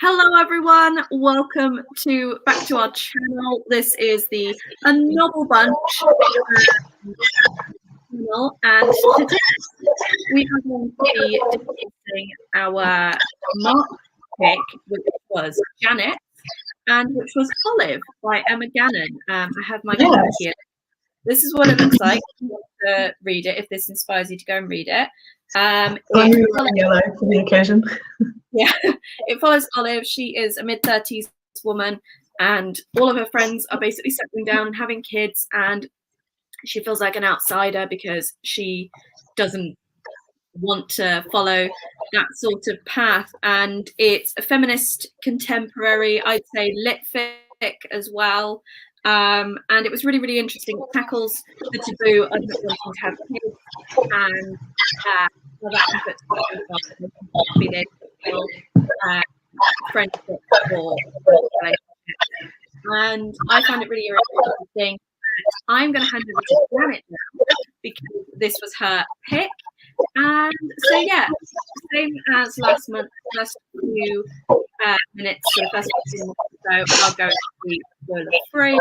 Hello everyone, welcome back to our channel. This is the A Novel Bunch channel, and today we are going to be discussing our March pick, which was Janet, and which was Olive by Emma Gannon. I have my copy here. This is what it looks like. If you want to read it, if this inspires you to go and read it. I'm yellow for the occasion. Yeah, it follows Olive. She is a mid-30s woman, and all of her friends are basically settling down and having kids, and she feels like an outsider because she doesn't want to follow that sort of path. And it's a feminist contemporary, I'd say lit fic as well. And it was really, really interesting. It tackles the taboo of not wanting to have kids and how that can put together friendship or relationships. And I found it really interesting. I'm going to hand over to Janet now because this was her pick. And so, yeah, same as last few minutes, so the first few minutes, so I'll go into spoiler free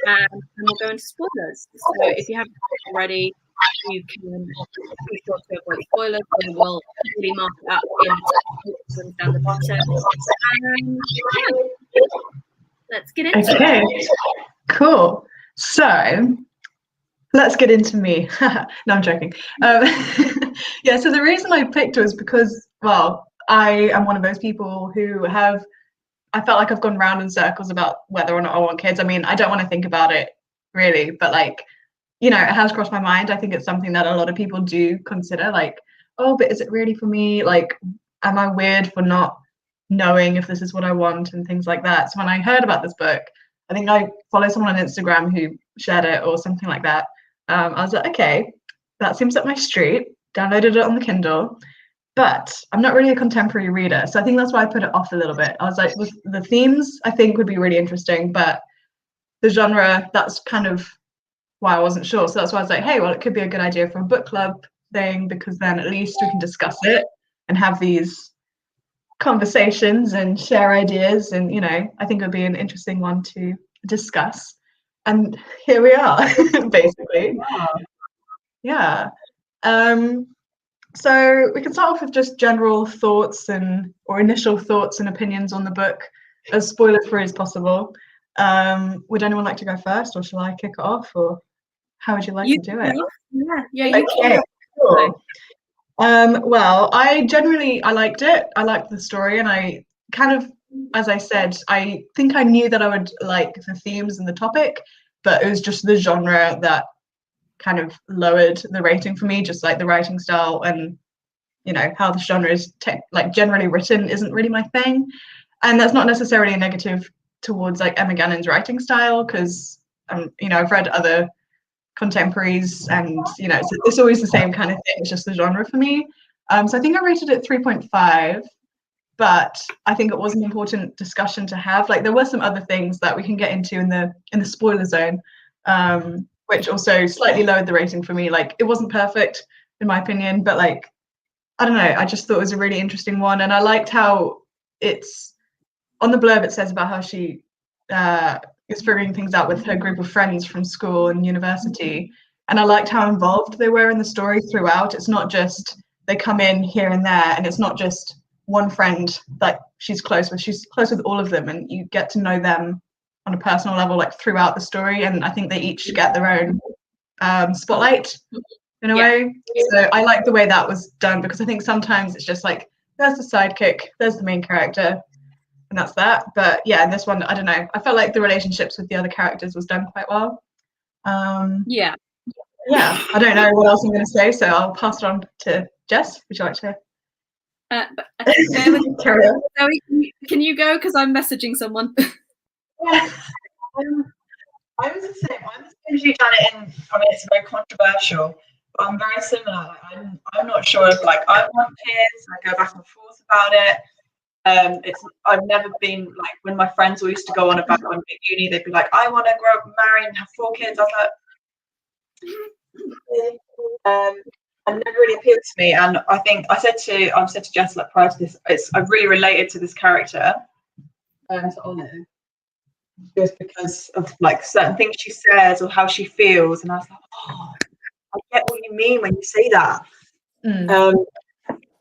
and we'll go into spoilers. So if you haven't already, you can be sure to avoid spoilers, and we'll really mark it up in the down the bottom. And yeah, let's get into it. Cool. So let's get into me. No, I'm joking. Yeah, so the reason I picked was because, well, I am one of those people who I felt like I've gone round in circles about whether or not I want kids. I mean, I don't want to think about it really, but like, you know, it has crossed my mind. I think it's something that a lot of people do consider, like, oh, but is it really for me? Like, am I weird for not knowing if this is what I want and things like that? So when I heard about this book, I think I follow someone on Instagram who shared it or something like that. I was like, okay, that seems up my street. Downloaded it on the Kindle, but I'm not really a contemporary reader. So I think that's why I put it off a little bit. I was like, with the themes, I think would be really interesting, but the genre, that's kind of why I wasn't sure. So that's why I was like, hey, well, it could be a good idea for a book club thing, because then at least we can discuss it and have these conversations and share ideas. And, you know, I think it would be an interesting one to discuss. And here we are, basically. Yeah. So we can start off with just general thoughts or initial thoughts and opinions on the book, as spoiler-free as possible. Would anyone like to go first, or shall I kick it off, or how would you like to do it? Yeah. Okay, cool. Well, I liked it. I liked the story, and I kind of, as I said, I think I knew that I would like the themes and the topic, but it was just the genre that kind of lowered the rating for me, just like the writing style and, you know, how the genre is like generally written isn't really my thing. And that's not necessarily a negative towards like Emma Gannon's writing style, because you know, I've read other contemporaries and, you know, it's always the same kind of thing. It's just the genre for me. So I think I rated it 3.5, but I think it was an important discussion to have. Like, there were some other things that we can get into in the spoiler zone, which also slightly lowered the rating for me. Like, it wasn't perfect in my opinion, but like, I don't know, I just thought it was a really interesting one. And I liked how it's on the blurb, it says about how she is figuring things out with her group of friends from school and university. And I liked how involved they were in the story throughout. It's not just they come in here and there, and it's not just one friend that she's close with. She's close with all of them, and you get to know them on a personal level, like throughout the story. And I think they each get their own spotlight in a way. So I like the way that was done, because I think sometimes it's just like, there's the sidekick, there's the main character, and that's that. But yeah, in this one, I don't know, I felt like the relationships with the other characters was done quite well. Yeah, I don't know what else I'm going to say, so I'll pass it on to Jess. Would you like to carry on? Zoe, can you go, because I'm messaging someone? Yeah. I was the same. I'm essentially done it in, I mean, it's very controversial, but I'm very similar. Like, I'm not sure if like I want kids. I go back and forth about it. I've never been like, when my friends all used to go on about when at uni, they'd be like, I want to grow up, marry, and have 4 kids. I was like, and never really appealed to me. And I think I've said to Jess, like, prior to this, I really related to this character. to Olive, just because of like certain things she says or how she feels, and I was like, oh, I get what you mean when you say that.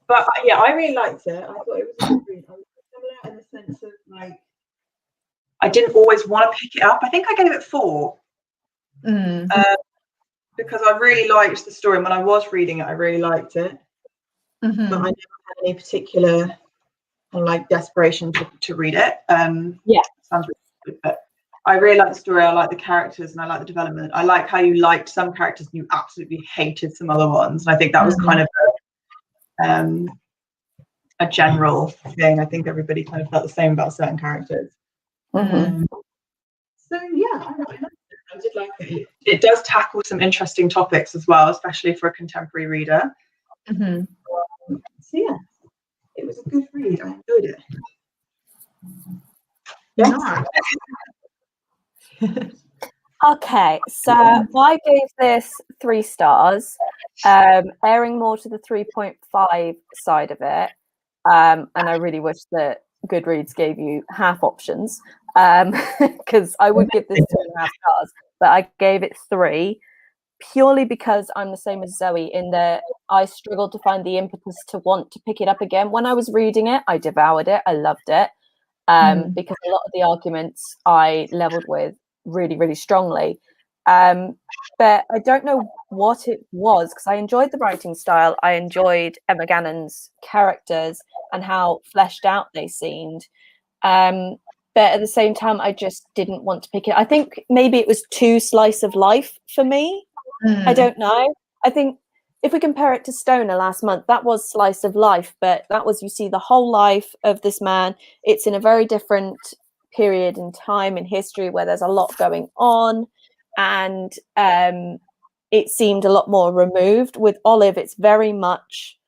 But yeah, I really liked it. I thought it was a good read. I was similar in the sense of like, I didn't always want to pick it up. I think I gave it 4 because I really liked the story. And when I was reading it, I really liked it. But I never had any particular like desperation to read it. Sounds really good, but I really like the story. I like the characters, and I like the development. I like how you liked some characters and you absolutely hated some other ones. And I think that was kind of a general thing. I think everybody kind of felt the same about certain characters. So yeah, I did like it. It does tackle some interesting topics as well, especially for a contemporary reader. So yeah, it was a good read. I enjoyed it. Okay, so I gave this 3 stars, airing more to the 3.5 side of it, and I really wish that Goodreads gave you half options, because I would give this 2.5 stars, but I gave it 3 purely because I'm the same as Zoe in that I struggled to find the impetus to want to pick it up again. When I was reading it, I devoured it, I loved it, because a lot of the arguments I leveled with really, really strongly. But I don't know what it was, because I enjoyed the writing style. I enjoyed Emma Gannon's characters and how fleshed out they seemed. But at the same time, I just didn't want to pick it. I think maybe it was too slice of life for me. I don't know. I think if we compare it to Stoner last month, that was slice of life, but that was, you see the whole life of this man. It's in a very different period in time in history where there's a lot going on, and it seemed a lot more removed. With Olive, it's very much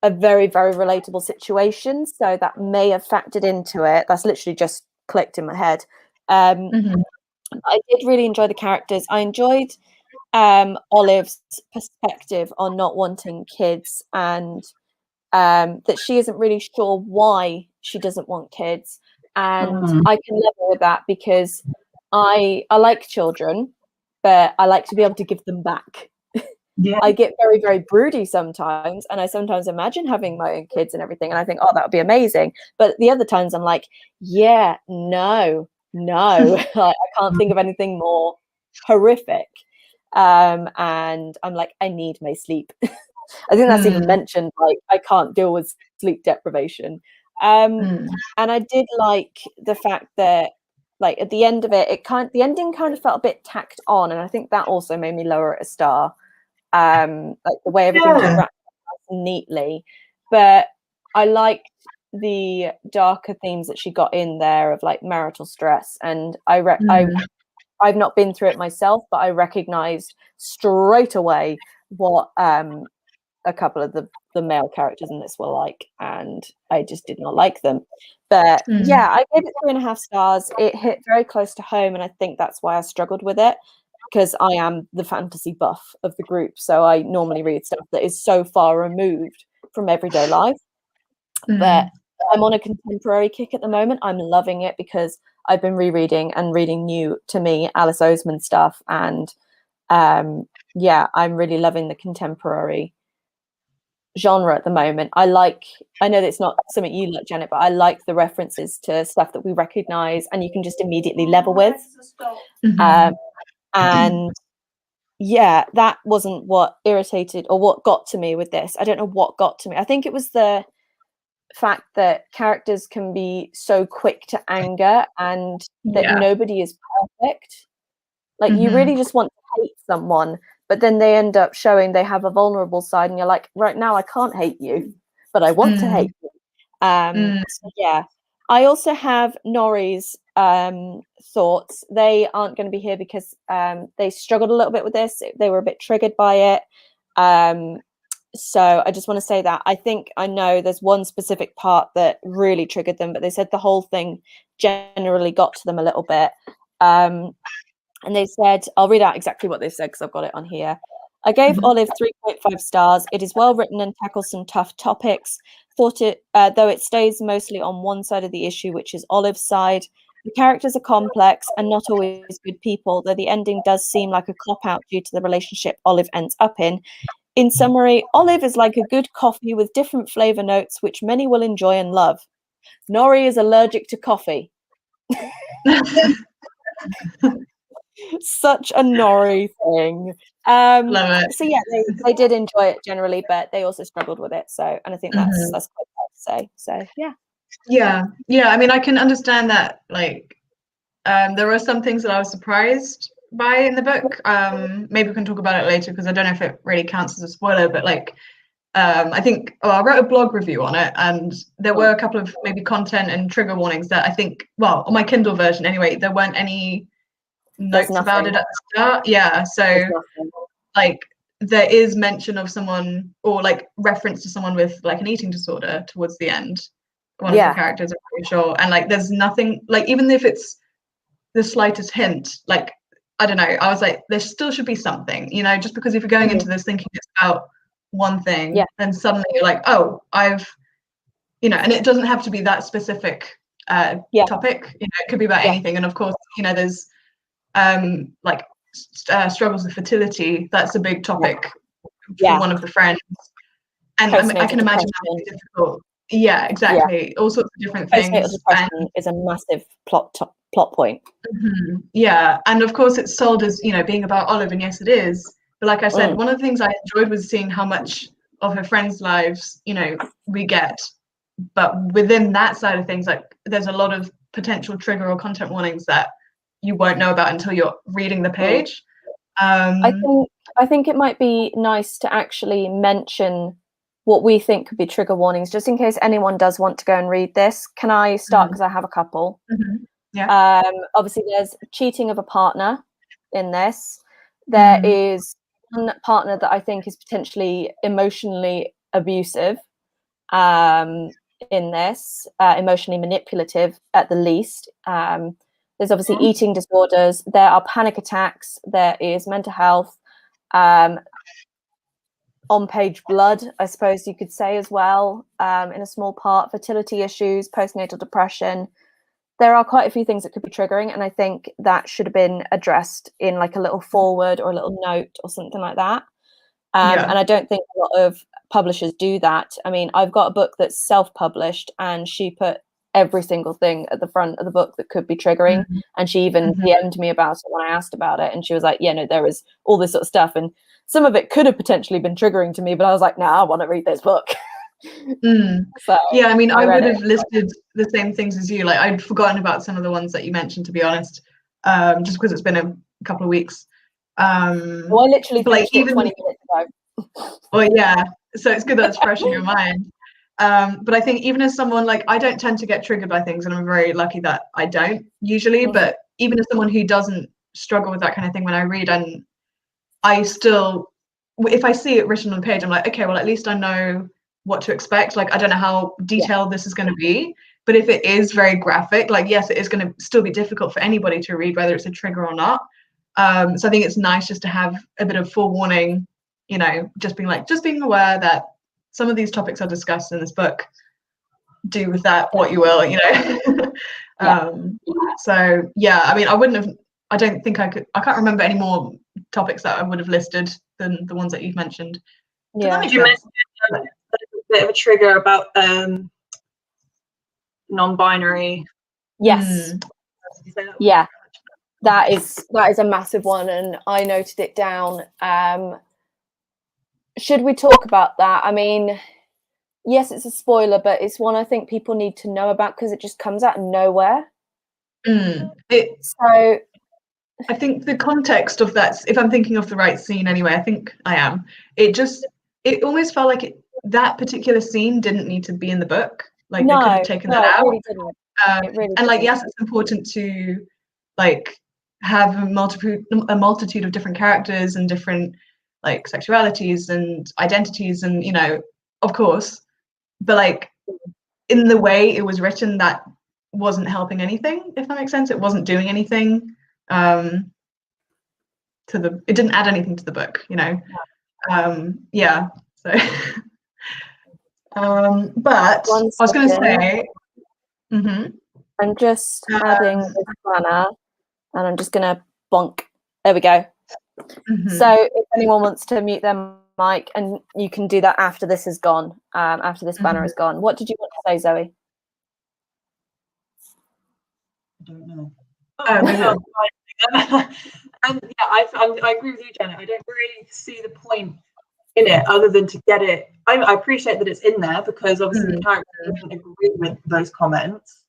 a very, very relatable situation, so that may have factored into it. That's literally just clicked in my head. I did really enjoy the characters. I enjoyed Olive's perspective on not wanting kids, and that she isn't really sure why she doesn't want kids. And I can level with that because I like children, but I like to be able to give them back. I get very, very broody sometimes, and I sometimes imagine having my own kids and everything, and I think, oh, that would be amazing. But the other times I'm like, yeah, no, like, I can't think of anything more horrific. And I'm like, I need my sleep. I think that's even mentioned, like, I can't deal with sleep deprivation. And I did like the fact that, like, at the end of it, the ending kind of felt a bit tacked on, and I think that also made me lower it a star. Like the way everything just wrapped up neatly. But I liked the darker themes that she got in there of like marital stress, and I've not been through it myself, but I recognized straight away what a couple of the male characters in this were like, and I just did not like them. But yeah, I gave it 3.5 stars. It hit very close to home, and I think that's why I struggled with it, because I am the fantasy buff of the group, so I normally read stuff that is so far removed from everyday life. But I'm on a contemporary kick at the moment. I'm loving it because I've been rereading and reading new to me Alice Oseman stuff, and yeah, I'm really loving the contemporary genre at the moment. I know that it's not something you like, Janet, but I like the references to stuff that we recognize and you can just immediately level with. And yeah, that wasn't what irritated or what got to me with this. I don't know what got to me. I think it was the fact that characters can be so quick to anger and that nobody is perfect. Like you really just want to hate someone, but then they end up showing they have a vulnerable side, and you're like, right now I can't hate you, but I want to hate you. So yeah. I also have Nori's thoughts. They aren't going to be here because they struggled a little bit with this. They were a bit triggered by it. So I just want to say that I know there's one specific part that really triggered them, but they said the whole thing generally got to them a little bit. And they said, I'll read out exactly what they said because I've got it on here. I gave Mhm. Olive 3.5 stars. It is well written and tackles some tough topics. Thought it, though it stays mostly on one side of the issue, which is Olive's side. The characters are complex and not always good people, though the ending does seem like a cop-out due to the relationship Olive ends up in. In summary, Olive is like a good coffee with different flavour notes, which many will enjoy and love. Nori is allergic to coffee. Such a Nori thing. Love it. So yeah, they did enjoy it generally, but they also struggled with it. So, and I think that's Mhm. quite fair to say. So yeah. Yeah. I mean, I can understand that. Like, there were some things that I was surprised by in the book. Maybe we can talk about it later because I don't know if it really counts as a spoiler. But like, I think I wrote a blog review on it, and there were a couple of maybe content and trigger warnings that I think, well, on my Kindle version anyway, there weren't any There's notes about nothing. it at the start. Yeah, so There's nothing. like there is mention of someone or like reference to someone with like an eating disorder towards the end. One of the characters, I'm pretty sure, and like there's nothing like even if it's the slightest hint, like I don't know, I was like there still should be something, you know, just because if you're going into this thinking it's about one thing, then suddenly you're like, oh, I've, you know, and it doesn't have to be that specific topic, you know, it could be about anything. And of course, you know, there's like struggles with fertility. That's a big topic for one of the friends, and I can imagine that would be difficult. Yeah, exactly. All sorts of different Postnatal things. depression is a massive plot point. Yeah, and of course it's sold as, you know, being about Olive, and yes, it is. But like I said, one of the things I enjoyed was seeing how much of her friends' lives, you know, we get. But within that side of things, like there's a lot of potential trigger or content warnings that you won't know about until you're reading the page. I think it might be nice to actually mention what we think could be trigger warnings, just in case anyone does want to go and read this. Can I start? Because I have a couple. Yeah. Obviously, there's cheating of a partner in this. There is one partner that I think is potentially emotionally abusive in this, emotionally manipulative at the least. There's obviously eating disorders. There are panic attacks. There is mental health. On-page blood, I suppose you could say as well, in a small part. Fertility issues, postnatal depression. There are quite a few things that could be triggering, and I think that should have been addressed in like a little forward or a little note or something like that. And I don't think a lot of publishers do that. I mean, I've got a book that's self-published, and she put every single thing at the front of the book that could be triggering. And she even DM'd me about it when I asked about it. And she was like, yeah, no, there is all this sort of stuff. And some of it could have potentially been triggering to me, but I was like, nah, I want to read this book. So yeah, I mean, I would have listed the same things as you. Like I'd forgotten about some of the ones that you mentioned, to be honest, just because it's been a couple of weeks. Well, I literally finished it 20 minutes ago. Well, yeah, so it's good that it's fresh in your mind. But I think even as someone, like, I don't tend to get triggered by things, and I'm very lucky that I don't usually. But even as someone who doesn't struggle with that kind of thing, when I read, and I still, if I see it written on the page, I'm like, okay, well, at least I know what to expect. Like, I don't know how detailed this is going to be, but if it is very graphic, like, yes, it is going to still be difficult for anybody to read, whether it's a trigger or not. So I think it's nice just to have a bit of forewarning, you know, just being aware that some of these topics are discussed in this book. Do with that what you will, you know. So yeah, I mean, I don't think I can't remember any more topics that I would have listed than the ones that you've mentioned. Yeah. Did you mention a bit of a trigger about non-binary? Yes. Yeah. That is a massive one, and I noted it down. Should we talk about that? I mean, yes, it's a spoiler, but it's one I think people need to know about because it just comes out of nowhere. So I think the context of that, if I'm thinking of the right scene anyway, I think I am. It almost felt like that particular scene didn't need to be in the book. Like they could have taken that out. Really didn't. And like, yes, it's important to like have a multitude of different characters and different like sexualities and identities, and you know, of course, but like in the way it was written, that wasn't helping anything, if that makes sense. It wasn't doing anything it didn't add anything to the book, you know. Yeah. So, but One I was going to second. say. Mhm. I'm just adding this banner, and I'm just gonna bonk. There we go. Mhm. So if anyone wants to mute their mic, and you can do that after this is gone, after this banner is gone. What did you want to say, Zoe? I don't know. Oh, And yeah, I agree with you, Janet. I don't really see the point in it other than to get it. I appreciate that it's in there because obviously the character doesn't agree with those comments.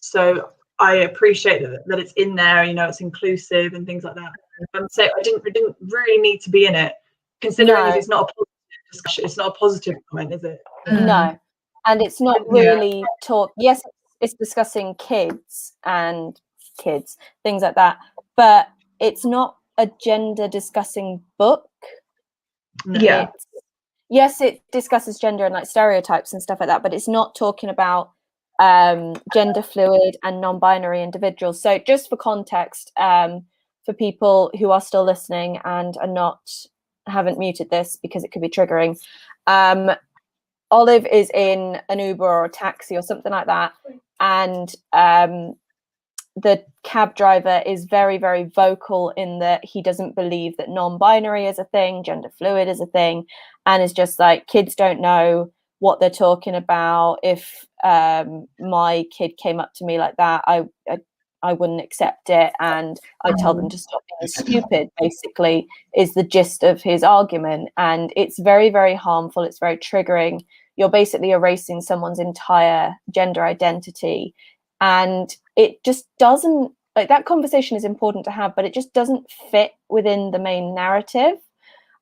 So I appreciate that it's in there. You know, it's inclusive and things like that. So I didn't really need to be in it, considering that it's not a positive discussion. It's not a positive comment, is it? No, and it's not really talk. Yes, it's discussing kids and things like that, but it's not a gender discussing book. Yeah. Yes, it discusses gender and like stereotypes and stuff like that, but it's not talking about gender fluid and non-binary individuals. So just for context, for people who are still listening and are haven't muted this because it could be triggering, Olive is in an Uber or a taxi or something like that, and the cab driver is very, very vocal in that he doesn't believe that non-binary is a thing, gender fluid is a thing, and is just like, kids don't know what they're talking about. If my kid came up to me like that, I wouldn't accept it, and I tell them to stop being stupid, basically, is the gist of his argument. And it's very, very harmful. It's very triggering. You're basically erasing someone's entire gender identity. And it just doesn't, like, that conversation is important to have, but it just doesn't fit within the main narrative.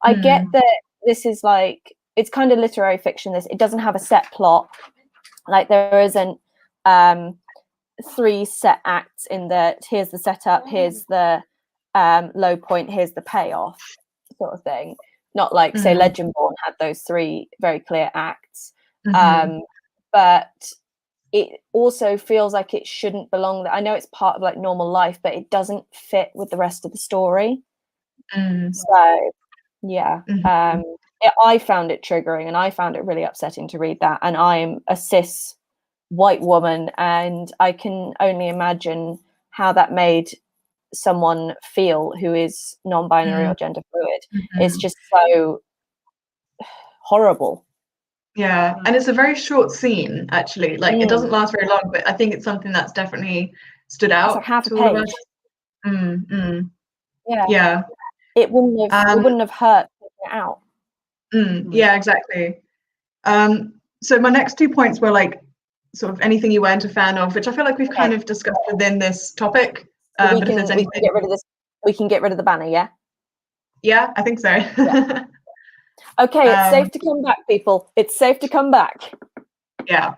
I get that this is like, it's kind of literary fiction. It doesn't have a set plot. Like, there isn't 3 set acts in that here's the setup, here's the low point, here's the payoff sort of thing. Not like, say, Legendborn had those 3 very clear acts. But it also feels like it shouldn't belong there. I know it's part of like normal life, but it doesn't fit with the rest of the story. So yeah, I found it triggering, and I found it really upsetting to read that. And I'm a cis white woman, and I can only imagine how that made someone feel who is non-binary or gender fluid. It's just so horrible. Yeah, and it's a very short scene, actually. Like, it doesn't last very long, but I think it's something that's definitely stood out. It's like half a to all of page. us. Yeah. It wouldn't have hurt taking it out. Yeah, exactly. So my next 2 points were like sort of anything you weren't a fan of, which I feel like we've kind of discussed within this topic. So but if there's anything, we can get rid of this. We can get rid of the banner, yeah? Yeah, I think so. Yeah. Okay, it's safe to come back, people. It's safe to come back. Yeah.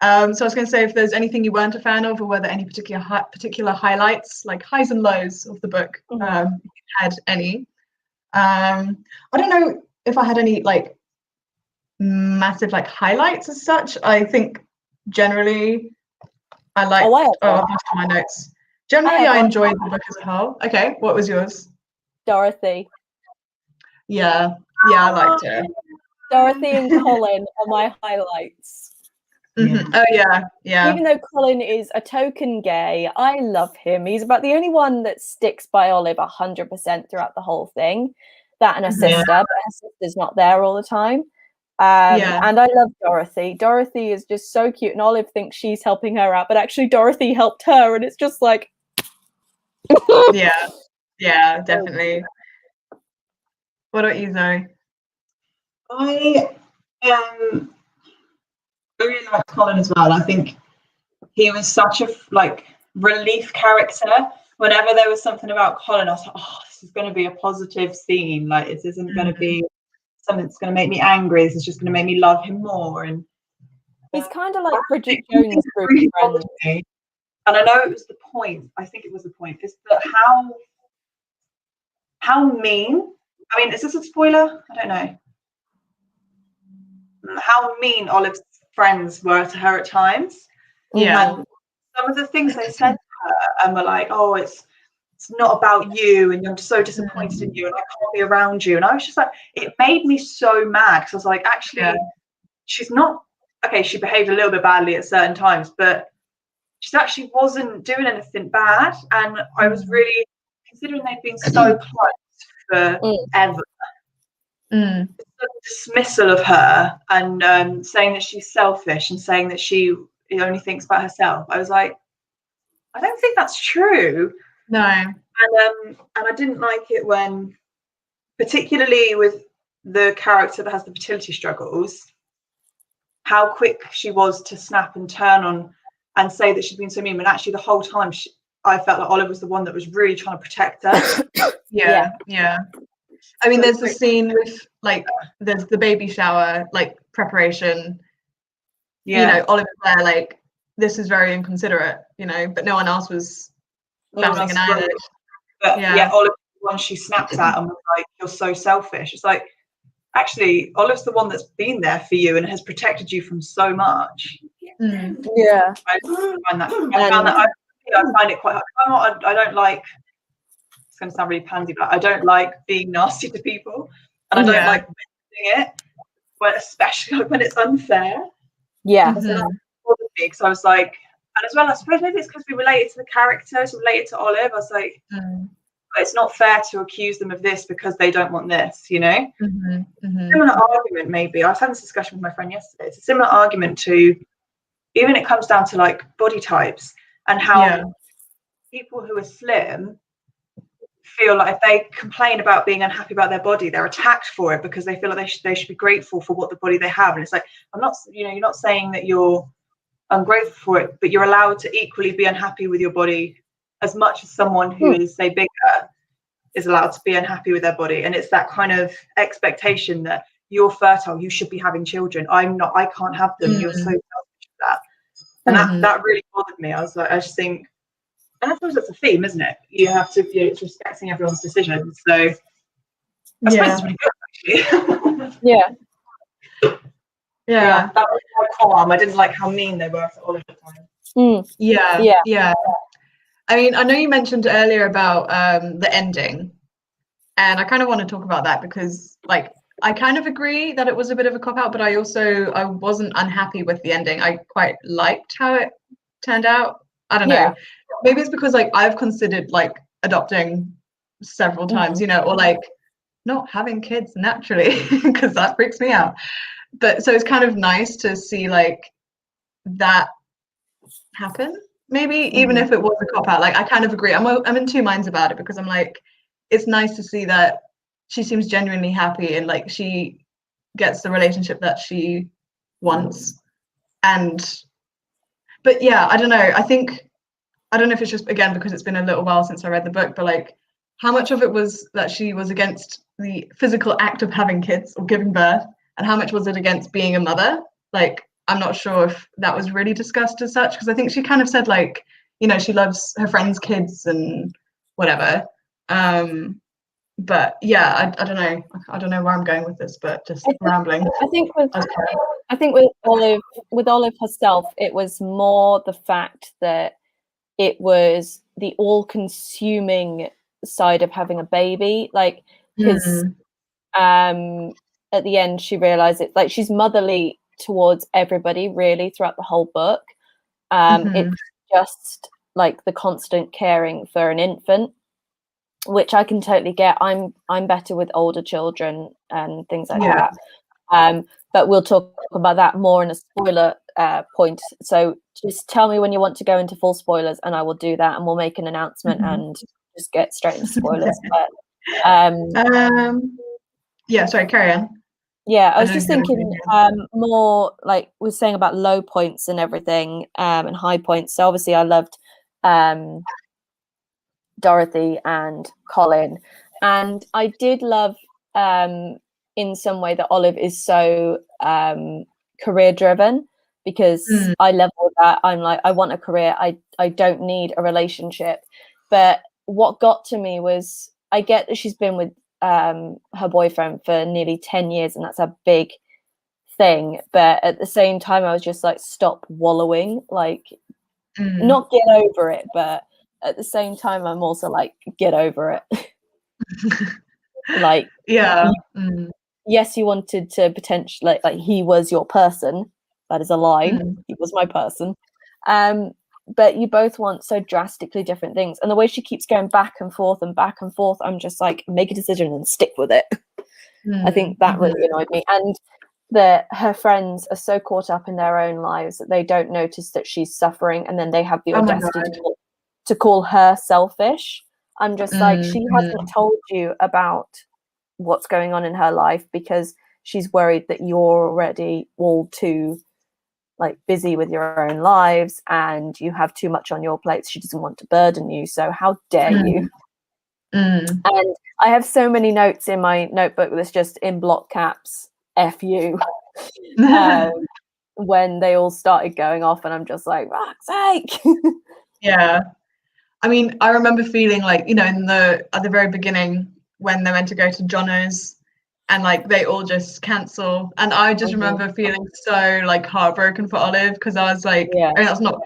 So I was going to say, if there's anything you weren't a fan of, or were there any particular highlights, like highs and lows of the book, if you had any. I don't know if I had any like massive like highlights as such. I think generally I liked. I've lost my notes. Generally, I enjoyed the book as a whole. Okay, what was yours? Dorothy. Yeah, I liked her. Dorothy and Colin are my highlights. Oh yeah. Even though Colin is a token gay, I love him. He's about the only one that sticks by Olive 100% throughout the whole thing. That and her sister, but her sister's not there all the time. And I love Dorothy. Dorothy is just so cute, and Olive thinks she's helping her out, but actually Dorothy helped her, and it's just like yeah, definitely. What about you, Zoe? I really liked Colin as well. I think he was such a relief character. Whenever there was something about Colin, I was like, oh, this is going to be a positive scene. Like, this isn't going to be something that's going to make me angry. This is just going to make me love him more. And he's kind of like Bridget Jones' group of friends. And I know it was the point. I think it was the point. Is that how mean? I mean, is this a spoiler? I don't know. How mean Olive's friends were to her at times. Yeah. And some of the things they said to her and were like, oh, it's it's not about you, and I'm so disappointed in you, and I can't be around you. And I was just like, it made me so mad, because I was like, actually, she's not, okay, she behaved a little bit badly at certain times, but she actually wasn't doing anything bad. And I was really, considering they've been so close forever, the dismissal of her, and saying that she's selfish, and saying that she only thinks about herself. I was like, I don't think that's true. No. And I didn't like it when, particularly with the character that has the fertility struggles, how quick she was to snap and turn on and say that she's been so mean, when actually the whole time I felt like Olive was the one that was really trying to protect her. Yeah. I mean, there's the scene with, like, there's the baby shower, like, preparation. You know, Oliver's there, like, this is very inconsiderate, you know, but no one else was batting an eyelid. But Olive was the one she snapped at and was like, you're so selfish. It's like, actually, Olive's the one that's been there for you and has protected you from so much. Yeah. I find that I find it quite hard. I don't like, it's going to sound really pansy, but I don't like being nasty to people, and I don't like doing it, but especially when it's unfair. Yeah. So that bothered me, because I was like, and as well, I suppose maybe it's because we related to the characters, related to Olive. I was like, it's not fair to accuse them of this because they don't want this, you know? Similar argument, maybe. I was having this discussion with my friend yesterday. It's a similar argument to, even it comes down to like body types, and how people who are slim feel like if they complain about being unhappy about their body, they're attacked for it, because they feel like they should be grateful for what the body they have. And it's like, I'm not, you're not saying that you're ungrateful for it, but you're allowed to equally be unhappy with your body as much as someone who is, say, bigger is allowed to be unhappy with their body. And it's that kind of expectation that you're fertile, you should be having children. I'm not, I can't have them. You're so selfish with that. And that really bothered me. I was like, I just think, and I suppose that's a theme, isn't it? You have to, it's respecting everyone's decisions. So I suppose it's really good, actually. That was quite calm. I didn't like how mean they were to Olive at the time. Yeah. I mean, I know you mentioned earlier about the ending, and I kind of want to talk about that, because, like, I kind of agree that it was a bit of a cop-out, but I wasn't unhappy with the ending. I quite liked how it turned out. I don't know. Maybe it's because, like, I've considered, like, adopting several times, you know, or, like, not having kids naturally, because that freaks me out. But so it's kind of nice to see, like, that happen, maybe, even if it was a cop-out. Like, I kind of agree. I'm in two minds about it, because I'm like, it's nice to see that she seems genuinely happy, and, like, she gets the relationship that she wants. But yeah, I don't know. I don't know if it's just, again, because it's been a little while since I read the book, but, like, how much of it was that she was against the physical act of having kids or giving birth, and how much was it against being a mother? Like, I'm not sure if that was really discussed as such, because I think she kind of said, like, you know, she loves her friends' kids and whatever. But yeah, I don't know. I don't know where I'm going with this, but just rambling. I think with Olive herself, it was more the fact that it was the all-consuming side of having a baby, like, because at the end she realized it, like, she's motherly towards everybody really throughout the whole book. It's just like the constant caring for an infant, which I can totally get. I'm better with older children and things like that. But we'll talk about that more in a spoiler point. So just tell me when you want to go into full spoilers, and I will do that, and we'll make an announcement and just get straight into spoilers. But, yeah, sorry, carry on. Yeah, I was just thinking more, like we were saying about low points and everything, and high points. So obviously I loved Dorothy and Colin, and I did love in some way that Olive is so career driven, because I level that. I'm like, I want a career. I don't need a relationship. But what got to me was, I get that she's been with her boyfriend for nearly 10 years, and that's a big thing. But at the same time, I was just like, stop wallowing, like, not get over it, but at the same time, I'm also like, get over it. Like, Yeah. yes, you wanted to potentially like he was your person. That is a line. He was my person. But you both want so drastically different things. And the way she keeps going back and forth, I'm just like, make a decision and stick with it. I think that really annoyed me. And that her friends are so caught up in their own lives that they don't notice that she's suffering, and then they have the audacity to call her selfish. I'm just like, she hasn't told you about what's going on in her life because she's worried that you're already all too like busy with your own lives and you have too much on your plate. She doesn't want to burden you. So how dare you? And I have so many notes in my notebook that's just in block caps, F you, when they all started going off, and I'm just like, fuck's sake. Yeah. I mean, I remember feeling like, you know, at the very beginning when they went to go to Jono's and like they all just cancel. And I just remember feeling so like heartbroken for Olive because I was like, I mean, that's not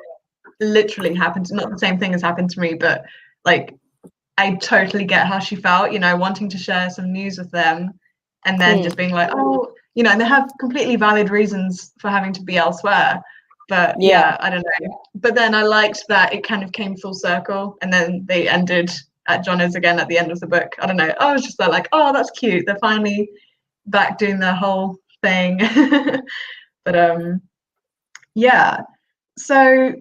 literally happened, not the same thing has happened to me, but like I totally get how she felt, you know, wanting to share some news with them and then just being like, oh, you know, and they have completely valid reasons for having to be elsewhere. But yeah, I don't know. But then I liked that it kind of came full circle and then they ended at Jono's again at the end of the book. I don't know. I was just like, oh, that's cute. They're finally back doing their whole thing. But yeah. So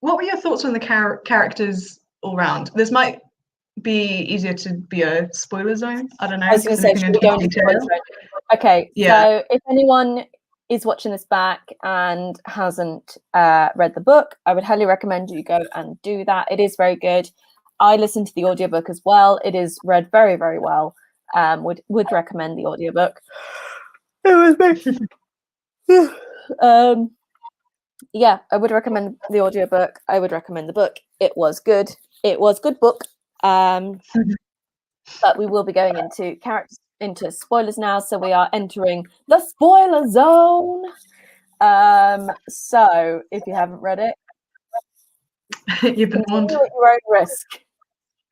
what were your thoughts on the characters all round? This might be easier to be a spoiler zone. I don't know. I was going to say, should we go into spoiler zone? Okay, so if anyone is watching this back and hasn't read the book, I would highly recommend you go and do that. It is very good. I listened to the audiobook as well. It is read very, very well. Would recommend the audiobook. It was yeah, I would recommend the audiobook. I would recommend the book. It was good. It was a good book. But we will be going into spoilers now. So we are entering the spoiler zone. So if you haven't read it, you've been warned. At your own risk.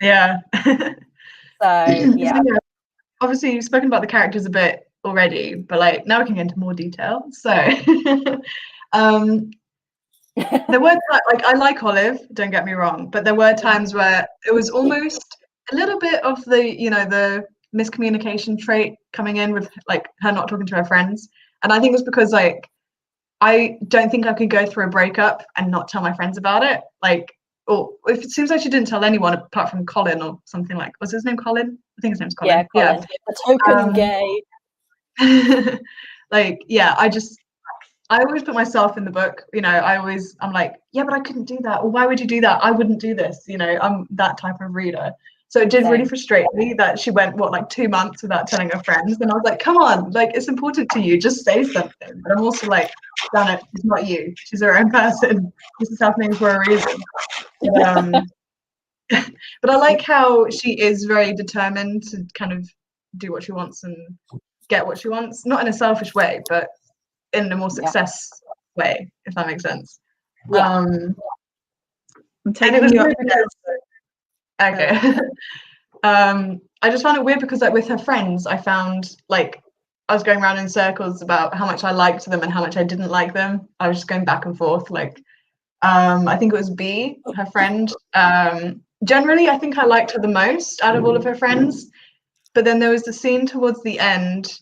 Yeah. So yeah. Obviously, you've spoken about the characters a bit already, but like now we can get into more detail. So there were like I like Olive, don't get me wrong, but there were times where it was almost a little bit of the, you know, the miscommunication trait coming in with like her not talking to her friends. And I think it's because like I don't think I could go through a breakup and not tell my friends about it. Like, or if it seems like she didn't tell anyone apart from Colin or something like, was his name Colin? I think his name's Colin. Yeah, Colin. The token gay. Like, yeah, I always put myself in the book, you know, I'm like, yeah, but I couldn't do that. Or why would you do that? I wouldn't do this. You know, I'm that type of reader. So it did really frustrate me that she went, like 2 months without telling her friends. And I was like, come on, like, it's important to you. Just say something. But I'm also like, damn it, it's not you. She's her own person. This is happening for a reason. But I like how she is very determined to kind of do what she wants and get what she wants. Not in a selfish way, but in a more success way, if that makes sense. I'm taking you up. Okay. I just found it weird because like with her friends, I found like I was going around in circles about how much I liked them and how much I didn't like them. I was just going back and forth. Like I think it was B, her friend. Generally, I think I liked her the most out of all of her friends. But then there was the scene towards the end,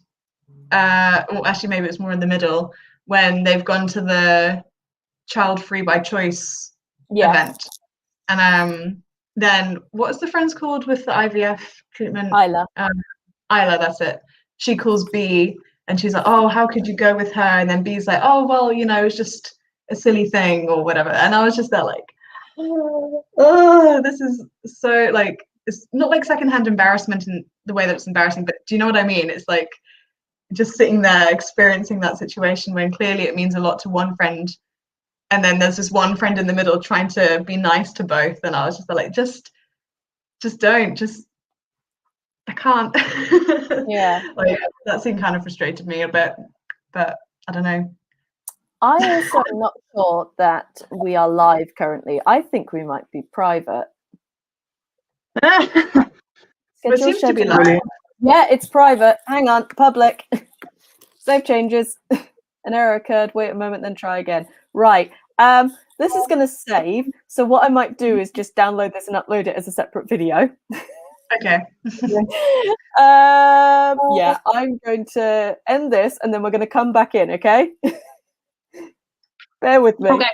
or actually maybe it's more in the middle, when they've gone to the Child Free by Choice event. And then what was the friends called with the IVF treatment? Isla. Isla, that's it. She calls B and she's like, oh, how could you go with her? And then B's like, oh, well, you know, it's just a silly thing or whatever. And I was just there like, oh, this is so like, it's not like secondhand embarrassment in the way that it's embarrassing, but do you know what I mean? It's like just sitting there experiencing that situation when clearly it means a lot to one friend. And then there's this one friend in the middle trying to be nice to both. And I was just like, just don't, I can't. Yeah. Like, that scene kind of frustrated me a bit, but I don't know. I also am not sure that we are live currently. I think we might be private. It Schedule seems to be schedule. like. Yeah, it's private. Hang on, public. Save changes. An error occurred. Wait a moment, then try again. Right. This is going to save. So what I might do is just download this and upload it as a separate video. Okay. Yeah, I'm going to end this and then we're going to come back in, okay? Bear with me. Okay.